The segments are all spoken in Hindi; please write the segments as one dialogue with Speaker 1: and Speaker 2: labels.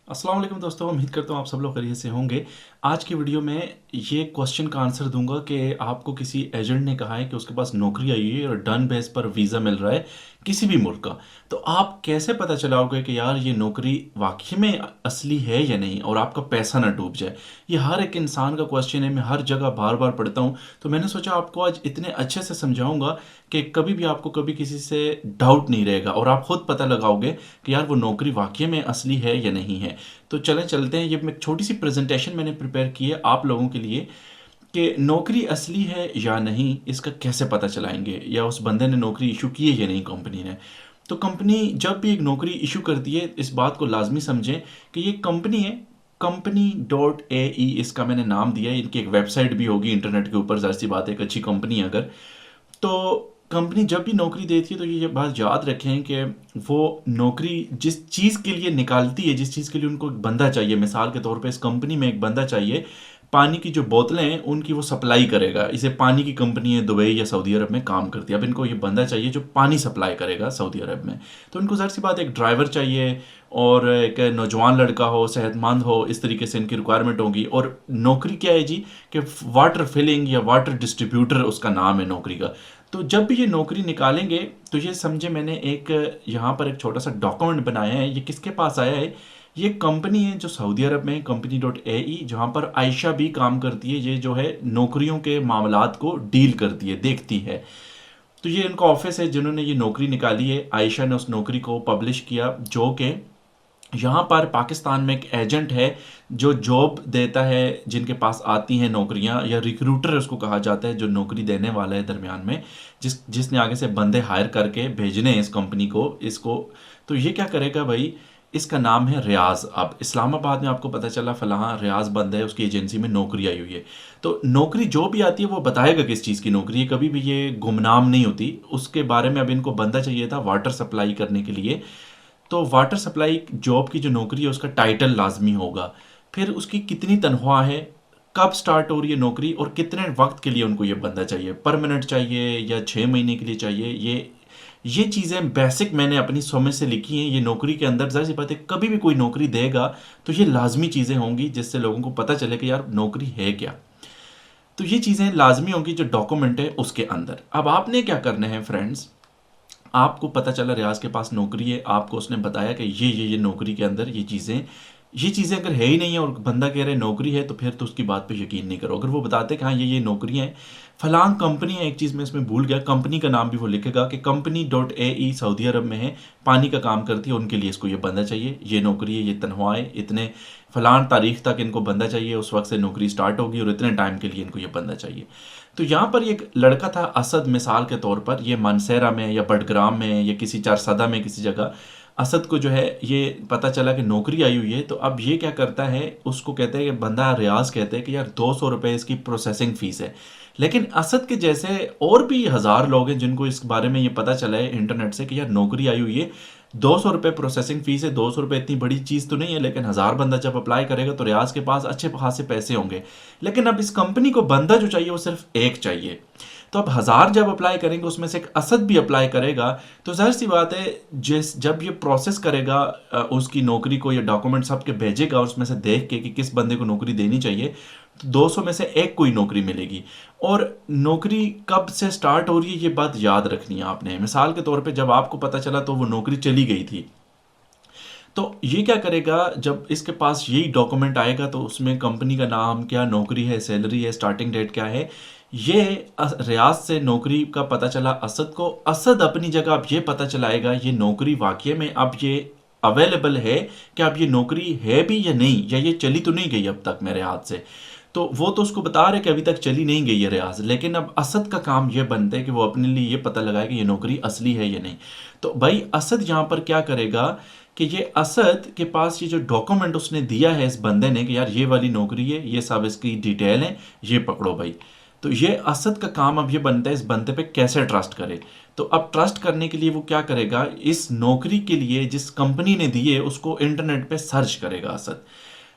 Speaker 1: अस्सलाम वालेकुम दोस्तों, उम्मीद करता हूँ आप सब लोग खैरियत से होंगे। आज की वीडियो में ये क्वेश्चन का आंसर दूंगा कि आपको किसी एजेंट ने कहा है कि उसके पास नौकरी आई है और डन बेस पर वीज़ा मिल रहा है किसी भी मुल्क का। तो आप कैसे पता चलाओगे कि यार ये नौकरी वाकई में असली है या नहीं और आपका पैसा ना डूब जाए। ये हर एक इंसान का क्वेश्चन है, मैं हर जगह बार बार पढ़ता हूँ। तो मैंने सोचा आपको आज इतने अच्छे से समझाऊंगा कि कभी भी आपको कभी किसी से डाउट नहीं रहेगा और आप खुद पता लगाओगे कि यार वो नौकरी वाकई में असली है या नहीं है। तो चलें चलते हैं। ये मैं छोटी सी प्रेजेंटेशन मैंने प्रिपेयर की है आप लोगों के लिए कि नौकरी असली है या नहीं, इसका कैसे पता चलाएंगे, या उस बंदे ने नौकरी इशू की है या नहीं कंपनी ने। तो कंपनी जब भी एक नौकरी इशू करती है, इस बात को लाजमी समझें कि ये कंपनी है। कंपनी.AE इसका मैंने नाम दिया है। इनकी एक वेबसाइट भी होगी इंटरनेट के ऊपर, जाहिर सी बात है, एक अच्छी कंपनी है अगर। तो कंपनी जब भी नौकरी देती है तो ये बात याद रखें कि वो नौकरी जिस चीज़ के लिए निकालती है, जिस चीज़ के लिए उनको एक बंदा चाहिए, मिसाल के तौर पे इस कंपनी में एक बंदा चाहिए, पानी की जो बोतलें हैं उनकी वो सप्लाई करेगा। इसे पानी की कंपनी है, दुबई या सऊदी अरब में काम करती है। अब इनको ये बंदा चाहिए जो पानी सप्लाई करेगा सऊदी अरब में। तो इनको ज़ाहिर सी बात एक ड्राइवर चाहिए और एक नौजवान लड़का हो, सेहतमंद हो, इस तरीके से इनकी रिक्वायरमेंट होगी। और नौकरी क्या है जी, कि वाटर फिलिंग या वाटर डिस्ट्रीब्यूटर उसका नाम है नौकरी का। तो जब भी ये नौकरी निकालेंगे तो ये समझे, मैंने एक यहाँ पर एक छोटा सा डॉक्यूमेंट बनाया है। ये किसके पास आया है? ये कंपनी है जो सऊदी अरब में, कंपनी.AE, जहाँ पर आयशा भी काम करती है। ये जो है नौकरियों के मामलात को डील करती है, देखती है। तो ये इनका ऑफिस है जिन्होंने ये नौकरी निकाली है। आयशा ने उस नौकरी को पब्लिश किया, जो कि यहाँ पर पाकिस्तान में एक एजेंट है जो जॉब देता है, जिनके पास आती हैं नौकरियाँ, या रिक्रूटर उसको कहा जाता है, जो नौकरी देने वाला है दरमियान में, जिसने आगे से बंदे हायर करके भेजने हैं इस कंपनी को, इसको। तो ये क्या करेगा भाई, इसका नाम है रियाज। अब इस्लामाबाद में आपको पता चला फलां रियाज बंद है, उसकी एजेंसी में नौकरी आई हुई है। तो नौकरी जो भी आती है वो बताएगा किस चीज़ की नौकरी है, कभी भी ये गुमनाम नहीं होती उसके बारे में। अब इनको बंदा चाहिए था वाटर सप्लाई करने के लिए। तो वाटर सप्लाई जॉब की जो नौकरी है उसका टाइटल लाजमी होगा, फिर उसकी कितनी तनख्वाह है, कब स्टार्ट हो रही है नौकरी, और कितने वक्त के लिए उनको ये बंदा चाहिए, परमानेंट चाहिए या 6 महीने के लिए चाहिए। ये चीज़ें बेसिक मैंने अपनी समझ से लिखी हैं। ये नौकरी के अंदर जाहिर सी बात है, कभी भी कोई नौकरी देगा तो ये लाजमी चीज़ें होंगी जिससे लोगों को पता चले कि यार नौकरी है क्या। तो ये चीज़ें लाजमी होंगी जो डॉक्यूमेंट है उसके अंदर। अब आपने क्या करना है फ्रेंड्स, आपको पता चला रियाज के पास नौकरी है, आपको उसने बताया कि ये नौकरी के अंदर ये चीज़ें अगर है ही नहीं है और बंदा कह रहे हैं नौकरी है, तो फिर तो उसकी बात पे यकीन नहीं करो। अगर वो बताते कि हाँ ये नौकरियाँ हैं, फलां कंपनी है, एक चीज़ मैं इसमें भूल गया, कंपनी का नाम भी वो लिखेगा कि कंपनी.AE सऊदी अरब में है, पानी का काम करती है, उनके लिए इसको ये बंदा चाहिए, ये नौकरी है, ये तनख्वाह है, इतने फलान तारीख तक इनको बंदा चाहिए, उस वक्त से नौकरी स्टार्ट होगी और इतने टाइम के लिए इनको ये बंदा चाहिए। तो यहाँ पर एक लड़का था असद, मिसाल के तौर पर, ये मानसेरा में या बडग्राम में या किसी चारसदा में किसी जगह असद को जो है ये पता चला कि नौकरी आई हुई है। तो अब ये क्या करता है, उसको कहते हैं कि बंदा रियाज कहते हैं कि यार 200 रुपये इसकी प्रोसेसिंग फ़ीस है। लेकिन असद के जैसे और भी हज़ार लोग हैं जिनको इस बारे में ये पता चला है इंटरनेट से कि यार नौकरी आई हुई है, 200 रुपये प्रोसेसिंग फ़ीस है। 200 रुपये इतनी बड़ी चीज़ तो नहीं है, लेकिन हज़ार बंदा जब अप्लाई करेगा तो रियाज के पास अच्छे खासे पैसे होंगे। लेकिन अब इस कंपनी को बंदा जो चाहिए वो सिर्फ एक चाहिए। तो अब हज़ार जब अप्लाई करेंगे, उसमें से एक असद भी अप्लाई करेगा, तो जाहिर सी बात है जब ये प्रोसेस करेगा उसकी नौकरी को, या डॉक्यूमेंट सब के भेजेगा उसमें से देख के कि किस बंदे को नौकरी देनी चाहिए, तो 200 में से एक कोई नौकरी मिलेगी। और नौकरी कब से स्टार्ट हो रही है ये बात याद रखनी है आपने। मिसाल के तौर पे जब आपको पता चला तो वो नौकरी चली गई थी। तो ये क्या करेगा, जब इसके पास यही डॉक्यूमेंट आएगा तो उसमें कंपनी का नाम क्या, नौकरी है, सैलरी है, स्टार्टिंग डेट क्या है, ये रियाज से नौकरी का पता चला असद को। असद अपनी जगह अब ये पता चलाएगा ये नौकरी वाकई में अब ये अवेलेबल है, कि अब ये नौकरी है भी या नहीं, या ये चली तो नहीं गई अब तक मेरे हाथ से। तो वो तो उसको बता रहे कि अभी तक चली नहीं गई है रियाज, लेकिन अब असद का काम ये बनता है कि वो अपने लिए ये पता लगाए कि ये नौकरी असली है या नहीं। तो भाई असद यहाँ पर क्या करेगा कि ये असद के पास ये जो डॉक्यूमेंट उसने दिया है इस बंदे ने कि यार ये वाली नौकरी है, ये सब इसकी डिटेल है, ये पकड़ो भाई। तो ये असद का काम अब ये बनता है इस बंदे पे कैसे ट्रस्ट करे। तो अब ट्रस्ट करने के लिए वो क्या करेगा, इस नौकरी के लिए जिस कंपनी ने दी है उसको इंटरनेट पे सर्च करेगा असद।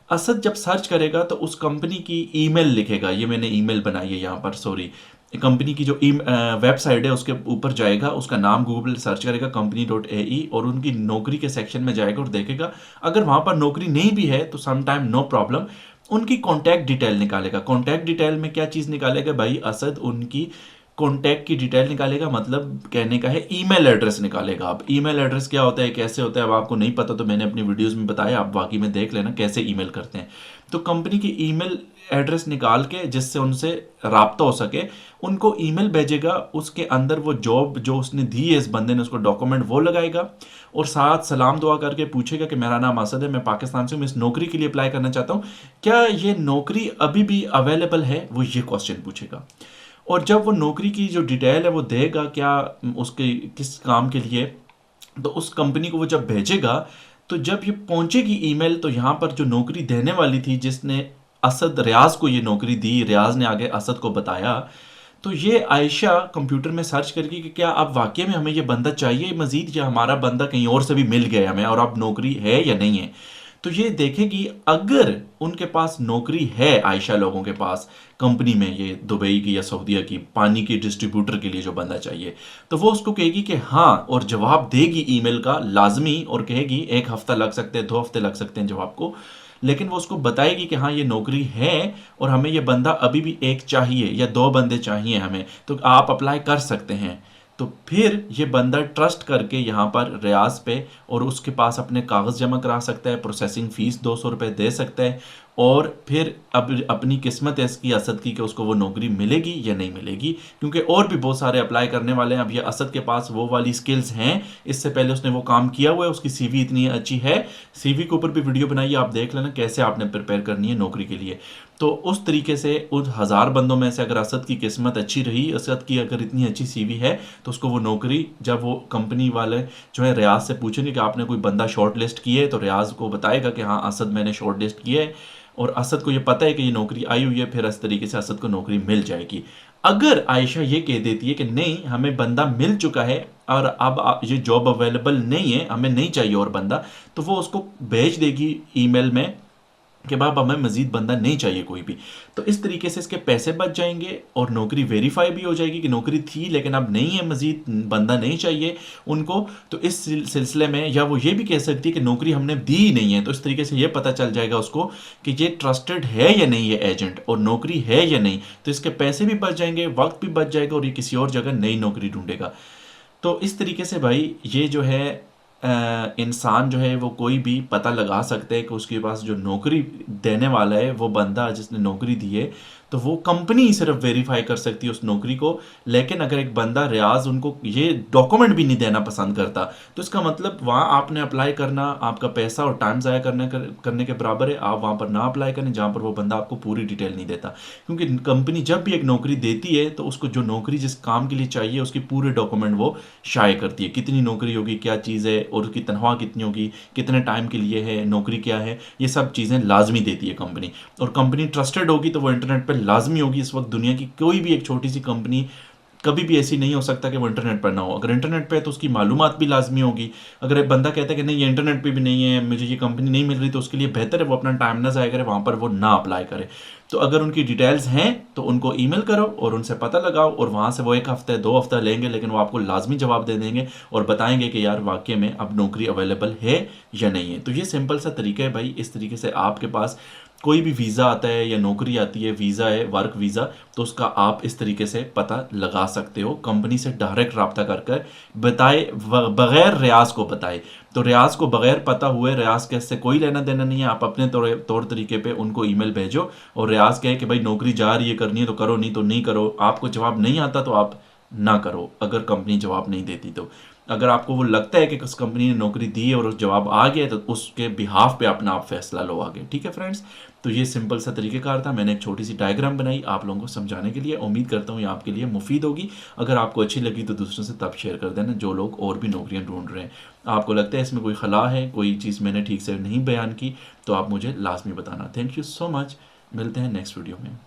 Speaker 1: असद जब सर्च करेगा तो उस कंपनी की ईमेल लिखेगा, ये मैंने ईमेल बनाई है यहाँ पर, सॉरी, कंपनी की जो वेबसाइट है उसके ऊपर जाएगा, उसका नाम गूगल सर्च करेगा company.ae और उनकी नौकरी के सेक्शन में जाएगा और देखेगा। अगर वहां पर नौकरी नहीं भी है तो सम टाइम नो प्रॉब्लम, उनकी कॉन्टैक्ट डिटेल निकालेगा। कॉन्टैक्ट डिटेल में क्या चीज़ निकालेगा भाई? असद उनकी कॉन्टैक्ट की डिटेल निकालेगा, मतलब कहने का है ईमेल एड्रेस निकालेगा। अब ईमेल एड्रेस क्या होता है, कैसे होता है, अब आपको नहीं पता तो मैंने अपनी वीडियोस में बताया, आप बाकी में देख लेना कैसे ईमेल करते हैं। तो कंपनी की ईमेल एड्रेस निकाल के जिससे उनसे राब्ता हो सके, उनको ईमेल भेजेगा। उसके अंदर वो जॉब जो उसने दी है इस बंदे ने, उसको डॉक्यूमेंट वो लगाएगा और साथ सलाम दुआ करके पूछेगा कि मेरा नाम असद है, मैं पाकिस्तान से हूँ, मैं इस नौकरी के लिए अप्लाई करना चाहता हूँ, क्या ये नौकरी अभी भी अवेलेबल है? वो ये क्वेश्चन पूछेगा। और जब वो नौकरी की जो डिटेल है वो देगा क्या उसके किस काम के लिए, तो उस कंपनी को वो जब भेजेगा, तो जब ये पहुंचेगी ईमेल, तो यहाँ पर जो नौकरी देने वाली थी जिसने असद रियाज को ये नौकरी दी, रियाज ने आगे असद को बताया, तो ये आयशा कंप्यूटर में सर्च करेगी कि क्या अब वाकई में हमें ये बंदा चाहिए मजीद, या हमारा बंदा कहीं और से भी मिल गया हमें और अब नौकरी है या नहीं है। तो ये देखेगी, अगर उनके पास नौकरी है आयशा लोगों के पास कंपनी में, ये दुबई की या सऊदीया की पानी की डिस्ट्रीब्यूटर के लिए जो बंदा चाहिए, तो वो उसको कहेगी कि हाँ, और जवाब देगी ईमेल का लाजमी, और कहेगी 1 हफ्ता लग सकते हैं, 2 हफ्ते लग सकते हैं जवाब को, लेकिन वो उसको बताएगी कि हाँ ये नौकरी है और हमें ये बंदा अभी भी एक चाहिए या 2 बंदे चाहिए हमें, तो आप अप्लाई कर सकते हैं। तो फिर ये बंदा ट्रस्ट करके यहाँ पर रियाज पे और उसके पास अपने कागज़ जमा करा सकता है, प्रोसेसिंग फ़ीस 200 रुपये दे सकता है, और फिर अब अपनी किस्मत है इसकी असद की कि उसको वो नौकरी मिलेगी या नहीं मिलेगी, क्योंकि और भी बहुत सारे अप्लाई करने वाले हैं। अब ये असद के पास वो वाली स्किल्स हैं, इससे पहले उसने वो काम किया हुआ है, उसकी सीवी इतनी अच्छी है, सीवी के ऊपर भी वीडियो बनाइए, आप देख लेना कैसे आपने प्रिपेयर करनी है नौकरी के लिए। तो उस तरीके से उस 1000 बंदों में से अगर असद की किस्मत अच्छी रही, असद की अगर इतनी अच्छी सीवी है, तो उसको वो नौकरी, जब वो कंपनी वाले जो है रियाज से पूछेंगे कि आपने कोई बंदा शॉर्ट लिस्ट किया है, तो रियाज को बताएगा कि हाँ असद मैंने शॉर्ट लिस्ट किया है, और असद को ये पता है कि ये नौकरी आई हुई है, फिर इस तरीके से असद को नौकरी मिल जाएगी। अगर आयशा ये कह देती है कि नहीं हमें बंदा मिल चुका है और अब ये जॉब अवेलेबल नहीं है, हमें नहीं चाहिए और बंदा, तो वो उसको भेज देगी ईमेल में कि बाप हमें मजीद बंदा नहीं चाहिए कोई भी। तो इस तरीके से इसके पैसे बच जाएंगे और नौकरी वेरीफाई भी हो जाएगी कि नौकरी थी लेकिन अब नहीं है, मजीद बंदा नहीं चाहिए उनको। तो इस सिलसिले में, या वो ये भी कह सकती है कि नौकरी हमने दी ही नहीं है, तो इस तरीके से ये पता चल जाएगा उसको कि ये ट्रस्टेड है या नहीं, ये एजेंट, और नौकरी है या नहीं। तो इसके पैसे भी बच जाएंगे, वक्त भी बच जाएगा, और ये किसी और जगह नई नौकरी ढूंढेगा। तो इस तरीके से भाई ये जो है इंसान जो है वो कोई भी पता लगा सकते हैं कि उसके पास जो नौकरी देने वाला है, वो बंदा जिसने नौकरी दी है, तो वो कंपनी ही सिर्फ वेरीफाई कर सकती है उस नौकरी को। लेकिन अगर एक बंदा रियाज उनको ये डॉक्यूमेंट भी नहीं देना पसंद करता, तो इसका मतलब वहाँ आपने अप्लाई करना आपका पैसा और टाइम ज़ाया करने के बराबर है। आप वहाँ पर ना अप्लाई करें जहाँ पर वो बंदा आपको पूरी डिटेल नहीं देता, क्योंकि कंपनी जब भी एक नौकरी देती है तो उसको जो नौकरी जिस काम के लिए चाहिए उसकी पूरे डॉक्यूमेंट वो शाये करती है, कितनी नौकरी होगी, क्या चीज़ है, और उसकी तनख्वाह कितनी होगी, कितने टाइम के लिए है, नौकरी क्या है, ये सब चीज़ें लाजमी देती है कंपनी। और कंपनी ट्रस्टेड होगी तो वो इंटरनेट पर लाजमी होगी। इस वक्त दुनिया की कोई भी एक छोटी सी कंपनी कभी भी ऐसी नहीं हो सकता कि वो इंटरनेट पर ना हो। अगर इंटरनेट पे है तो उसकी मालूमात भी लाजमी होगी। अगर एक बंदा कहता है कि नहीं ये इंटरनेट पे भी नहीं है, मुझे ये कंपनी नहीं मिल रही, तो उसके लिए बेहतर है वो अपना टाइम ना ज़ाया करे, वहाँ पर वो ना अप्लाई करे। तो अगर उनकी डिटेल्स हैं तो उनको ईमेल करो और उनसे पता लगाओ, और वहाँ से वो 1 हफ्ते 2 हफ्ता लेंगे, लेकिन वो आपको लाजमी जवाब दे देंगे और बताएंगे कि यार वाकई में अब नौकरी अवेलेबल है या नहीं है। तो ये सिंपल सा तरीका है भाई। इस तरीके से आपके पास कोई भी वीज़ा आता है या नौकरी आती है, वीज़ा है, वर्क वीज़ा, तो उसका आप इस तरीके से पता लगा सकते हो, कंपनी से डायरेक्ट रब्ता कर कर बताए, बगैर रियाज को बताए। तो रियाज को बगैर पता हुए, रियाज के इससे कोई लेना देना नहीं है, आप अपने तौर तरीके पे उनको ईमेल भेजो, और रियाज कहे कि भाई नौकरी जा रही है, करनी है तो करो, नहीं तो नहीं करो। आपको जवाब नहीं आता तो आप ना करो, अगर कंपनी जवाब नहीं देती तो। अगर आपको वो लगता है कि उस कंपनी ने नौकरी दी है और उस जवाब आ गया है, तो उसके बिहाफ पे अपना आप फैसला लो आगे। ठीक है फ्रेंड्स, तो ये सिंपल सा तरीक़ेकार था। मैंने एक छोटी सी डायग्राम बनाई आप लोगों को समझाने के लिए। उम्मीद करता हूँ ये आपके लिए मुफीद होगी। अगर आपको अच्छी लगी तो दूसरों से तब शेयर कर देना जो लोग और भी नौकरियाँ ढूंढ रहे हैं। आपको लगता है इसमें कोई खला है, कोई चीज़ मैंने ठीक से नहीं बयान की, तो आप मुझे लाजमी बताना। थैंक यू सो मच, मिलते हैं नेक्स्ट वीडियो में।